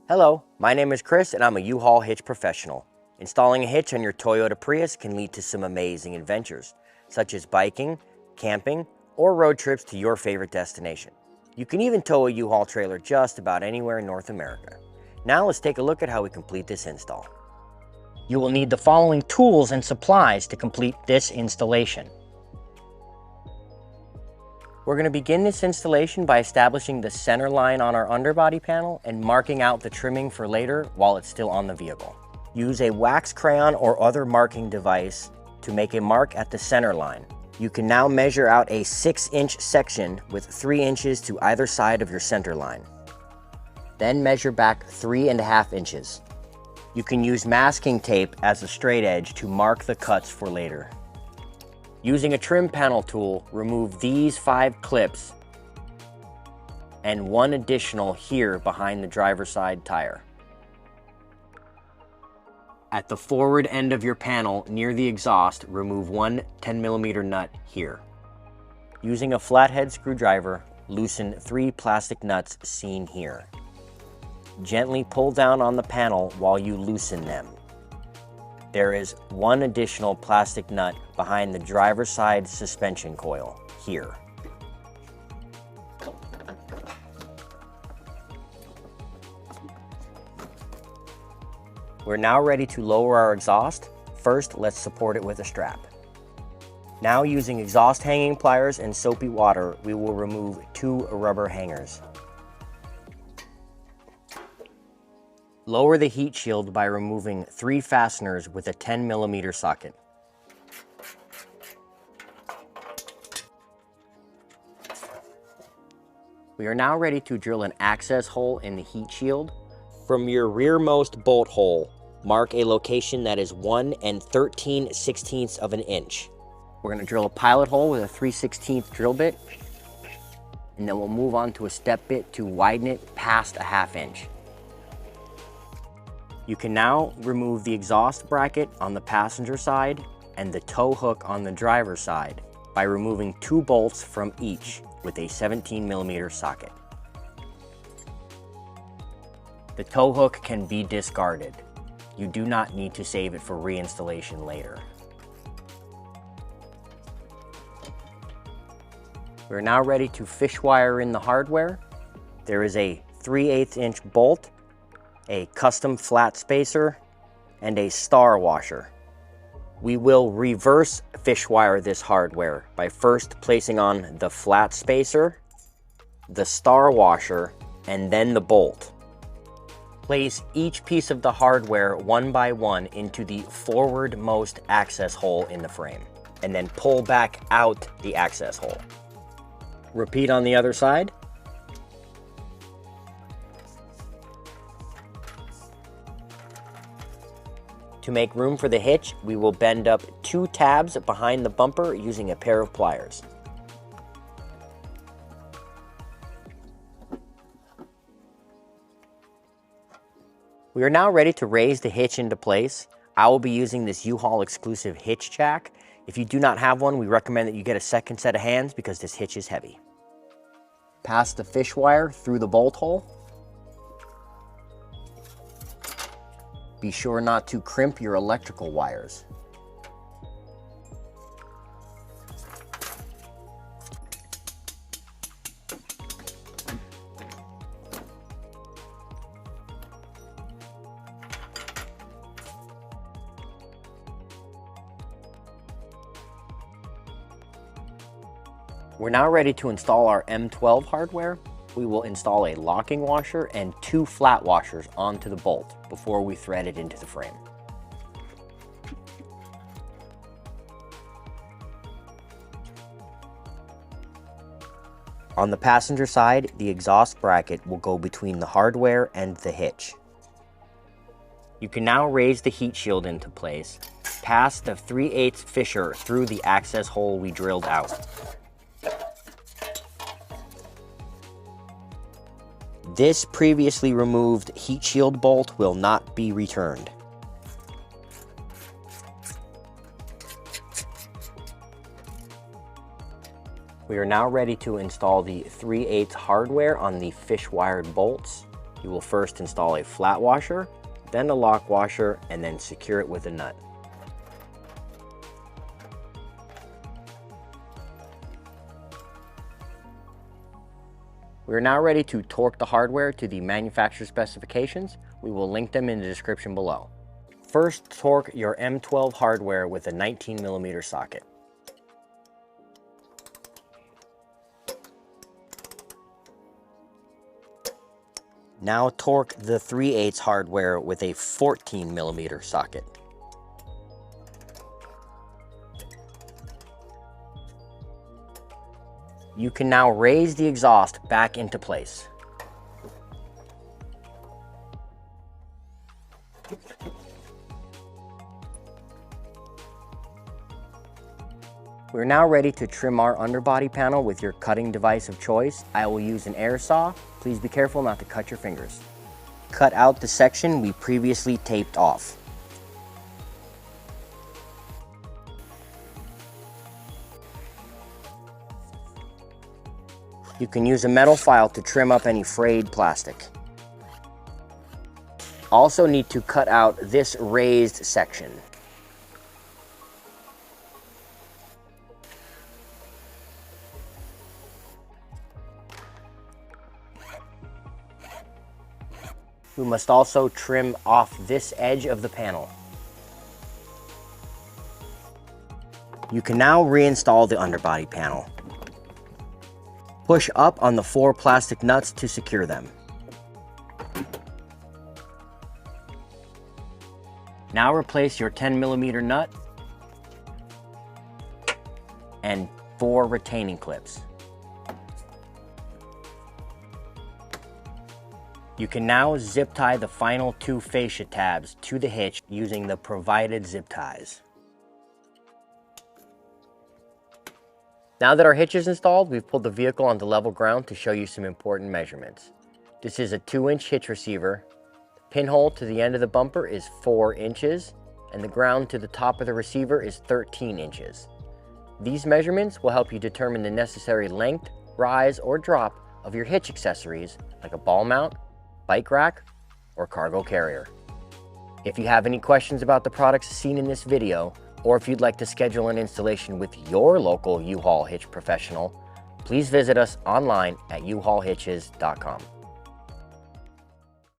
Hello, my name is Chris and I'm a U-Haul hitch professional. Installing a hitch on your Toyota Prius can lead to some amazing adventures, such as biking, camping, or road trips to your favorite destination. You can even tow a U-Haul trailer just about anywhere in North America. Now let's take a look at how we complete this install. You will need the following tools and supplies to complete this installation. We're going to begin this installation by establishing the center line on our underbody panel and marking out the trimming for later while it's still on the vehicle. Use a wax crayon or other marking device to make a mark at the center line. You can now measure out a 6-inch section with 3 inches to either side of your center line. Then measure back 3.5 inches. You can use masking tape as a straight edge to mark the cuts for later. Using a trim panel tool, remove these 5 clips and 1 additional here behind the driver's side tire. At the forward end of your panel near the exhaust, remove 1 10mm nut here. Using a flathead screwdriver, loosen 3 plastic nuts seen here. Gently pull down on the panel while you loosen them. There is 1 additional plastic nut behind the driver's side suspension coil, here. We're now ready to lower our exhaust. First, let's support it with a strap. Now, using exhaust hanging pliers and soapy water, we will remove 2 rubber hangers. Lower the heat shield by removing 3 fasteners with a 10mm socket. We are now ready to drill an access hole in the heat shield. From your rearmost bolt hole, mark a location that is 1 13/16 of an inch. We're going to drill a pilot hole with a 3/16 drill bit, and then we'll move on to a step bit to widen it past a 1/2 inch. You can now remove the exhaust bracket on the passenger side and the tow hook on the driver's side by removing 2 bolts from each with a 17mm socket. The tow hook can be discarded. You do not need to save it for reinstallation later. We're now ready to fish wire in the hardware. There is a 3/8 inch bolt, a custom flat spacer, and a star washer. We will reverse fish wire this hardware by first placing on the flat spacer, the star washer, and then the bolt. Place each piece of the hardware one by one into the forwardmost access hole in the frame, and then pull back out the access hole. Repeat on the other side. To make room for the hitch, we will bend up 2 tabs behind the bumper using a pair of pliers. We are now ready to raise the hitch into place. I will be using this U-Haul exclusive hitch jack. If you do not have one, we recommend that you get a second set of hands because this hitch is heavy. Pass the fish wire through the bolt hole. Be sure not to crimp your electrical wires. We're now ready to install our M12 hardware. We will install a locking washer and 2 flat washers onto the bolt before we thread it into the frame. On the passenger side, the exhaust bracket will go between the hardware and the hitch. You can now raise the heat shield into place. Pass the 3/8 fisher through the access hole we drilled out. This previously removed heat shield bolt will not be returned. We are now ready to install the 3/8 hardware on the fish wired bolts. You will first install a flat washer, then a lock washer, and then secure it with a nut. We are now ready to torque the hardware to the manufacturer specifications. We will link them in the description below. First, torque your M12 hardware with a 19mm socket. Now torque the 3/8 hardware with a 14mm socket. You can now raise the exhaust back into place. We're now ready to trim our underbody panel with your cutting device of choice. I will use an air saw. Please be careful not to cut your fingers. Cut out the section we previously taped off. You can use a metal file to trim up any frayed plastic. Also need to cut out this raised section. We must also trim off this edge of the panel. You can now reinstall the underbody panel. Push up on the 4 plastic nuts to secure them. Now replace your 10mm nut and 4 retaining clips. You can now zip tie the final 2 fascia tabs to the hitch using the provided zip ties. Now that our hitch is installed, we've pulled the vehicle onto level ground to show you some important measurements. This is a 2-inch hitch receiver. The pinhole to the end of the bumper is 4 inches, and the ground to the top of the receiver is 13 inches. These measurements will help you determine the necessary length, rise, or drop of your hitch accessories like a ball mount, bike rack, or cargo carrier. If you have any questions about the products seen in this video, or if you'd like to schedule an installation with your local U-Haul hitch professional, please visit us online at uhaulhitches.com.